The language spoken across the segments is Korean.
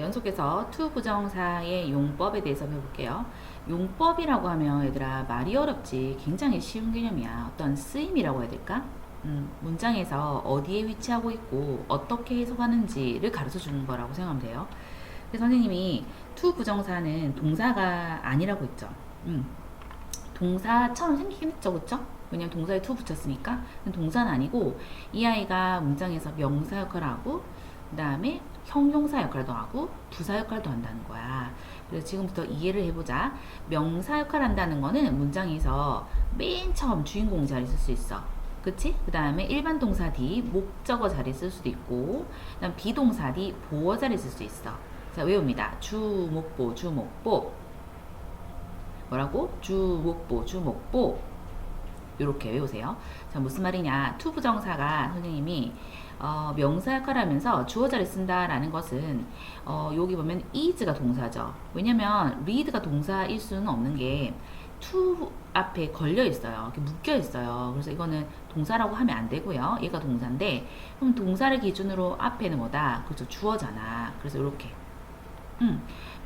연속해서 to 부정사의 용법에 대해서 배워볼게요. 용법이라고 하면 얘들아 말이 어렵지 굉장히 쉬운 개념이야. 어떤 쓰임이라고 해야 될까? 문장에서 어디에 위치하고 있고 어떻게 해석하는지를 가르쳐 주는 거라고 생각하면 돼요. 그래서 선생님이 to 부정사는 동사가 아니라고 했죠. 동사처럼 생기긴 했죠, 그쵸? 왜냐면 동사에 to 붙였으니까. 동사는 아니고 이 아이가 문장에서 명사 역할을 하고 그 다음에 형용사 역할도 하고 부사 역할도 한다는 거야. 그래서 지금부터 이해를 해보자. 명사 역할을 한다는 거는 문장에서 맨 처음 주인공 자리 쓸 수 있어. 그치? 그 다음에 일반 동사 뒤 목적어 자리 쓸 수도 있고, 그 다음 비동사 뒤 보어 자리 쓸 수 있어. 자, 외웁니다. 주목보, 주목보. 뭐라고? 주목보, 주목보. 이렇게 외우세요. 자, 무슨 말이냐? to 부정사가 선생님이 명사 역할을 하면서 주어 자리 쓴다라는 것은 여기 보면 is가 동사죠. 왜냐면 read가 동사일 수는 없는 게 to 앞에 걸려 있어요. 이렇게 묶여 있어요. 그래서 이거는 동사라고 하면 안 되고요. 얘가 동사인데 그럼 동사를 기준으로 앞에는 뭐다? 그렇죠. 주어잖아. 그래서 이렇게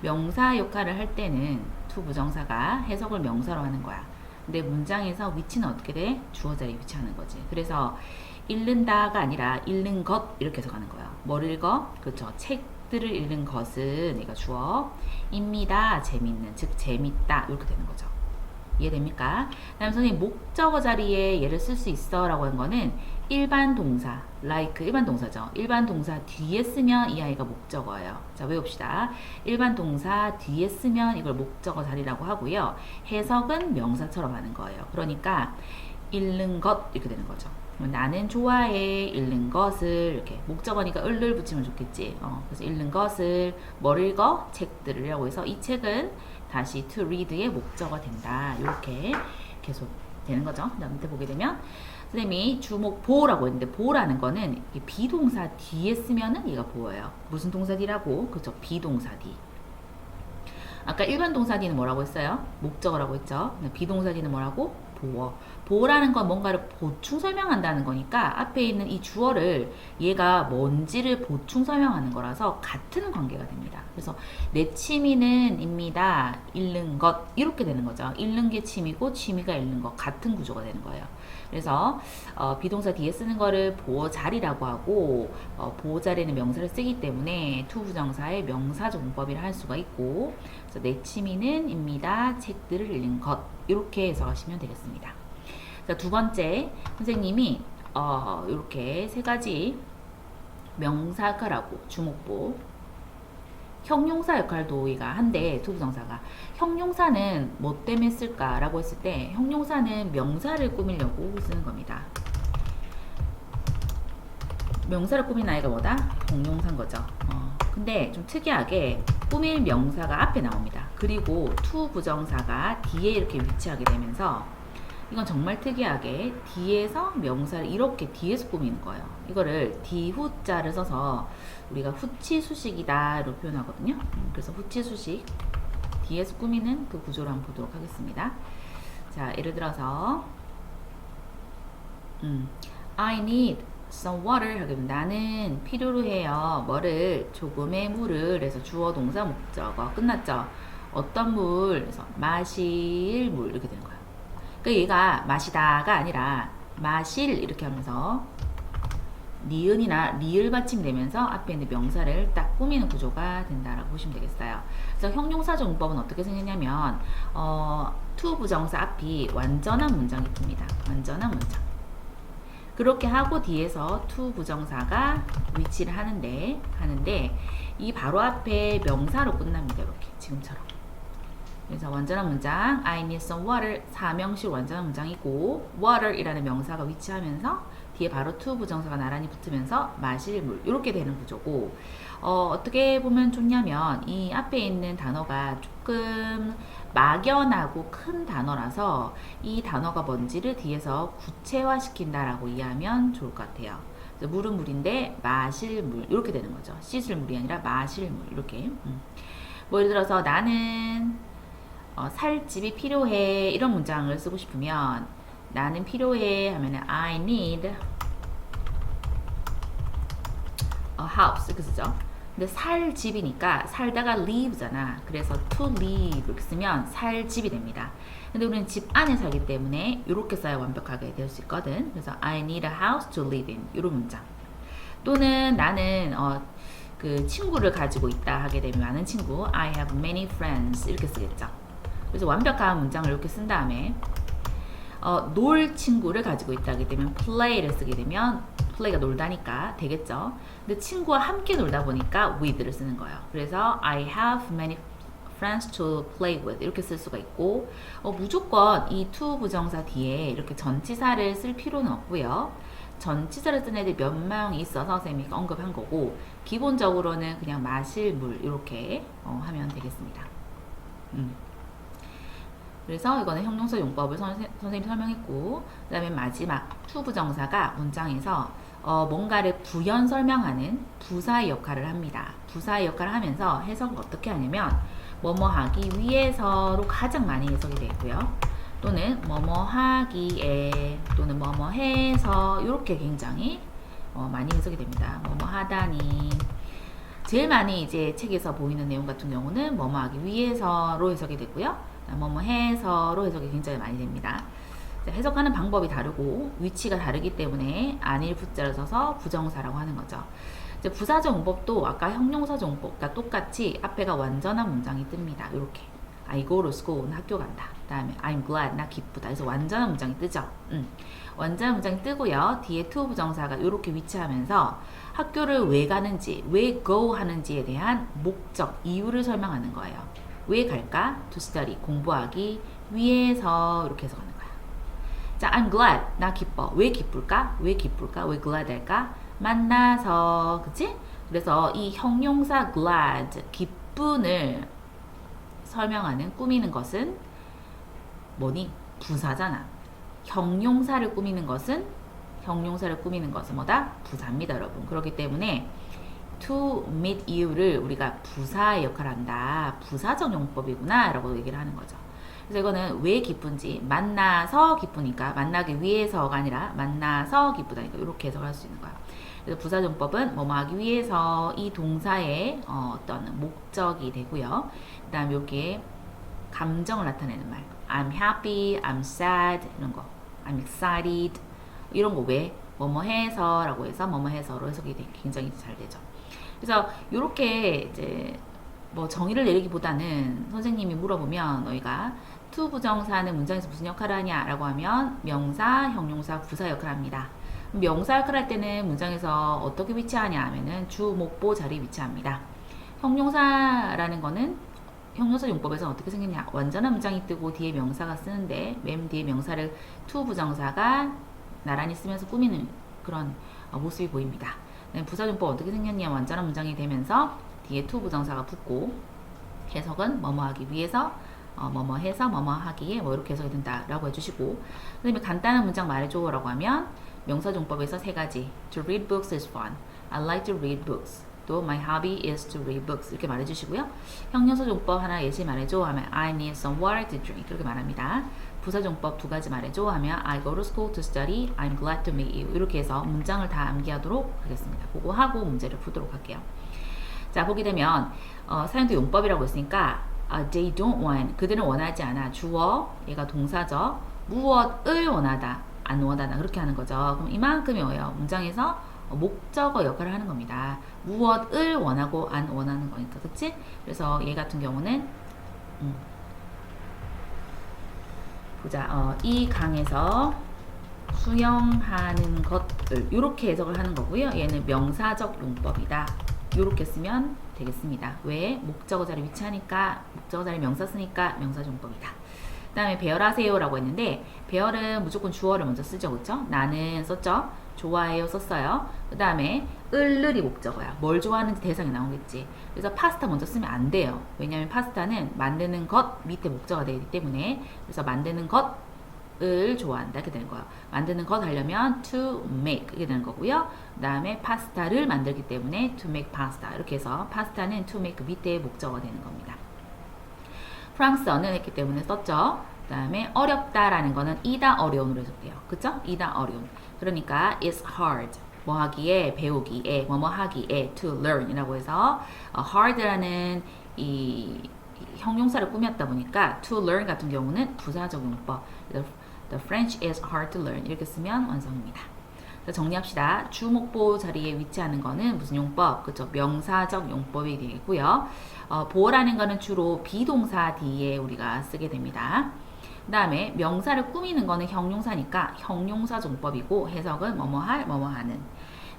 명사 역할을 할 때는 to 부정사가 해석을 명사로 하는 거야. 근데 문장에서 위치는 어떻게 돼? 주어 자리에 위치하는 거지. 그래서 읽는다가 아니라 읽는 것 이렇게 해석하는 거야. 뭘 읽어? 그렇죠. 책들을 읽는 것은 얘가 주어입니다. 재밌는, 즉 재밌다 이렇게 되는 거죠. 이해됩니까? 다음 선생님 목적어 자리에 얘를 쓸 수 있어 라고 한 거는 일반 동사 like 일반 동사죠. 일반 동사 뒤에 쓰면 이 아이가 목적어예요. 자, 외웁시다. 일반 동사 뒤에 쓰면 이걸 목적어 자리라고 하고요. 해석은 명사처럼 하는 거예요. 그러니까 읽는 것 이렇게 되는 거죠. 나는 좋아해 읽는 것을 이렇게 목적어니까 을을 붙이면 좋겠지. 그래서 읽는 것을 뭘 읽어? 책들을 라고 해서 이 책은 다시 to read의 목적어 된다. 이렇게 계속 되는 거죠. 그 다음 밑에 보게 되면 선생님이 주목 보라고 했는데 보라는 거는 비동사 뒤에 쓰면은 얘가 보여요. 무슨 동사 뒤라고? 그렇죠. 비동사 뒤. 아까 일반 동사 뒤는 뭐라고 했어요? 목적어라고 했죠. 비동사 뒤는 뭐라고? 보어. 보어라는 건 뭔가를 보충 설명한다는 거니까 앞에 있는 이 주어를 얘가 뭔지를 보충 설명하는 거라서 같은 관계가 됩니다. 그래서 내 취미는 입니다. 읽는 것 이렇게 되는 거죠. 읽는 게 취미고 취미가 읽는 것 같은 구조가 되는 거예요. 그래서 비동사 뒤에 쓰는 거를 보어 자리라고 하고 보어 자리는 명사를 쓰기 때문에 to 부정사의 명사적 문법이라 할 수가 있고 그래서 내 취미는 입니다. 책들을 읽는 것 이렇게 해석하시면 되겠습니다. 자, 두 번째 선생님이 이렇게 세 가지 명사 역할하고 주목보 형용사 역할도 얘가 한데 to 부정사가 형용사는 뭐 때문에 쓸까라고 했을 때 형용사는 명사를 꾸미려고 쓰는 겁니다. 명사를 꾸민 아이가 뭐다? 공용사인 거죠. 근데 좀 특이하게 꾸밀 명사가 앞에 나옵니다. 그리고 to 부정사가 뒤에 이렇게 위치하게 되면서 이건 정말 특이하게 뒤에서 명사를 이렇게 뒤에서 꾸미는 거예요. 이거를 뒤후자를 써서 우리가 후치수식이다로 표현하거든요. 그래서 후치수식 뒤에서 꾸미는 그 구조를 한번 보도록 하겠습니다. 자, 예를 들어서 I need some water 하게 되면 나는 필요로 해요. 뭐를? 조금의 물을. 그래서 주어 동사 목적어 끝났죠. 어떤 물? 그래서 마실 물 이렇게 되는 거예요. 그러니까 얘가 마시다가 아니라 마실 이렇게 하면서 니은이나 리을 받침 되면서 앞에 있는 명사를 딱 꾸미는 구조가 된다라고 보시면 되겠어요. 그래서 형용사적 문법은 어떻게 생겼냐면 to 부정사 앞이 완전한 문장이 듭니다. 완전한 문장. 그렇게 하고 뒤에서 to 부정사가 위치를 하는데 이 바로 앞에 명사로 끝납니다. 이렇게 지금처럼. 그래서 완전한 문장 I need some water 사명식 완전한 문장이고 water 이라는 명사가 위치하면서 뒤에 바로 to 부정사가 나란히 붙으면서 마실 물 이렇게 되는 구조고 어떻게 보면 좋냐면 이 앞에 있는 단어가 조금 막연하고 큰 단어라서 이 단어가 뭔지를 뒤에서 구체화 시킨다라고 이해하면 좋을 것 같아요. 물은 물인데 마실 물 이렇게 되는 거죠. 씻을 물이 아니라 마실 물 이렇게 뭐 예를 들어서 나는 살 집이 필요해 이런 문장을 쓰고 싶으면 나는 필요해 하면은 I need a house 이렇게 쓰죠. 근데 살 집이니까 살다가 live잖아. 그래서 to live 이렇게 쓰면 살 집이 됩니다. 근데 우리는 집 안에 살기 때문에 이렇게 써야 완벽하게 될 수 있거든. 그래서 I need a house to live in 이런 문장. 또는 나는 그 친구를 가지고 있다 하게 되면 많은 친구 I have many friends 이렇게 쓰겠죠. 그래서 완벽한 문장을 이렇게 쓴 다음에 놀 친구를 가지고 있다 하게 되면 play를 쓰게 되면 play가 놀다니까 되겠죠. 근데 친구와 함께 놀다 보니까 with를 쓰는 거예요. 그래서 I have many friends to play with 이렇게 쓸 수가 있고 무조건 이 to 부정사 뒤에 이렇게 전치사를 쓸 필요는 없고요. 전치사를 쓴 애들 몇 명이 있어서 선생님이 언급한 거고 기본적으로는 그냥 마실 물 이렇게 하면 되겠습니다. 그래서 이거는 형용사 용법을 선생님이 설명했고 그 다음에 마지막 to 부정사가 문장에서 뭔가를 부연 설명하는 부사의 역할을 합니다. 부사의 역할을 하면서 해석을 어떻게 하냐면 뭐뭐 하기 위해서로 가장 많이 해석이 되고요. 또는 뭐뭐 하기에 또는 뭐뭐 해서 이렇게 굉장히 많이 해석이 됩니다. 뭐뭐 하다니 제일 많이 이제 책에서 보이는 내용 같은 경우는 뭐뭐 하기 위해서로 해석이 되고요. 뭐뭐 해서로 해석이 굉장히 많이 됩니다. 해석하는 방법이 다르고 위치가 다르기 때문에 안일 부자를 써서 부정사라고 하는 거죠. 이제 부사적 용법도 아까 형용사적 용법과 똑같이 앞에가 완전한 문장이 뜹니다. 이렇게 I go to school, 학교 간다. 그 다음에 I'm glad, 나 기쁘다. 그래서 완전한 문장이 뜨죠. 완전한 문장이 뜨고요. 뒤에 to 부정사가 이렇게 위치하면서 학교를 왜 가는지, 왜 go 하는지에 대한 목적, 이유를 설명하는 거예요. 왜 갈까? To study, 공부하기 위해서 이렇게 해석하는 거야. 자, I'm glad, 나 기뻐. 왜 기쁠까? 왜 기쁠까? 왜 glad 할까? 만나서, 그치? 그래서 이 형용사 glad, 기쁜을 설명하는, 꾸미는 것은 뭐니? 부사잖아. 형용사를 꾸미는 것은 뭐다? 부사입니다, 여러분. 그렇기 때문에 to meet you를 우리가 부사의 역할을 한다. 부사적 용법이구나 라고 얘기를 하는 거죠. 그래서 이거는 왜 기쁜지 만나서 기쁘니까 만나기 위해서가 아니라 만나서 기쁘다니까 이렇게 해석할 수 있는 거야. 그래서 부사정법은 뭐뭐 하기 위해서 이 동사의 어떤 목적이 되고요. 그 다음에 여기에 감정을 나타내는 말 I'm happy, I'm sad 이런 거 I'm excited 이런 거 왜 뭐뭐 해서 라고 해서 뭐뭐 해서로 해석이 굉장히 잘 되죠. 그래서 이렇게 이제 뭐 정의를 내리기보다는 선생님이 물어보면 너희가 to 부정사는 문장에서 무슨 역할을 하냐 라고 하면 명사, 형용사, 부사 역할을 합니다. 명사 역할을 할 때는 문장에서 어떻게 위치하냐 하면은 주, 목보 자리에 위치합니다. 형용사라는 거는 형용사 용법에서 어떻게 생겼냐 완전한 문장이 뜨고 뒤에 명사가 쓰는데 맨 뒤에 명사를 to 부정사가 나란히 쓰면서 꾸미는 그런 모습이 보입니다. 부사용법 어떻게 생겼냐 완전한 문장이 되면서 뒤에 to 부정사가 붙고 해석은 뭐뭐 하기 위해서 뭐뭐 해서 뭐뭐 하기에 뭐 이렇게 해석이 된다라고 해주시고 그 다음에 간단한 문장 말해줘 라고 하면 명사용법에서 세 가지 To read books is fun. I like to read books. 또 my hobby is to read books 이렇게 말해주시고요. 형용사용법 하나 예시 말해줘 하면 I need some water to drink 이렇게 말합니다. 부사용법 두 가지 말해줘 하면 I go to school to study. I'm glad to meet you 이렇게 해서 문장을 다 암기하도록 하겠습니다. 그거 하고 문제를 풀도록 할게요. 자 보게 되면 사용도 용법이라고 했으니까 they don't want 그들은 원하지 않아 주어 얘가 동사죠. 무엇을 원하다 안 원하다 그렇게 하는 거죠. 그럼 이만큼이 뭐예요? 문장에서 목적어 역할을 하는 겁니다. 무엇을 원하고 안 원하는 거니까 그치? 그래서 얘 같은 경우는 보자 이 강에서 수영하는 것을 이렇게 해석을 하는 거고요. 얘는 명사적 용법이다. 이렇게 쓰면 되겠습니다. 왜? 목적어 자리 위치하니까 목적어 자리 명사 쓰니까 명사적 용법이다. 그 다음에 배열하세요 라고 했는데 배열은 무조건 주어를 먼저 쓰죠. 그쵸? 나는 썼죠? 좋아해요 썼어요. 그 다음에 을이 목적어야. 뭘 좋아하는지 대상이 나오겠지. 그래서 파스타 먼저 쓰면 안 돼요. 왜냐하면 파스타는 만드는 것 밑에 목적어가 되기 때문에 그래서 만드는 것을 좋아한다 이렇게 되는 거예요. 만드는 것 하려면 to make 이렇게 되는 거고요. 그 다음에 파스타를 만들기 때문에 to make pasta 이렇게 해서 파스타는 to make 밑에 목적어가 되는 겁니다. 프랑스어는 했기 때문에 썼죠. 그 다음에 어렵다라는 거는 이다 어려운으로 해석돼요. 그쵸? 이다 어려운. 그러니까 it's hard. 뭐 하기에, 배우기에, 뭐뭐 하기에, to learn 이라고 해서 hard라는 이 형용사를 꾸몄다 보니까 to learn 같은 경우는 부사적 용법 the French is hard to learn 이렇게 쓰면 완성입니다. 자, 정리합시다. 주목보 자리에 위치하는 거는 무슨 용법? 그쵸? 명사적 용법이 되겠고요. 보라는 거는 주로 비동사 뒤에 우리가 쓰게 됩니다. 그 다음에 명사를 꾸미는 거는 형용사니까 형용사적 용법이고 해석은 뭐뭐 할, 뭐뭐 하는.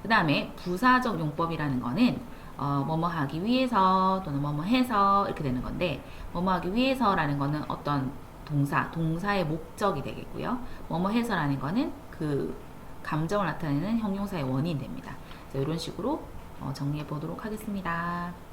그 다음에 부사적 용법이라는 거는 뭐뭐 하기 위해서 또는 뭐뭐 해서 이렇게 되는 건데 뭐뭐 하기 위해서라는 거는 어떤 동사의 목적이 되겠고요. 뭐뭐 해서라는 거는 그 감정을 나타내는 형용사의 원인이 됩니다. 이런 식으로 정리해 보도록 하겠습니다.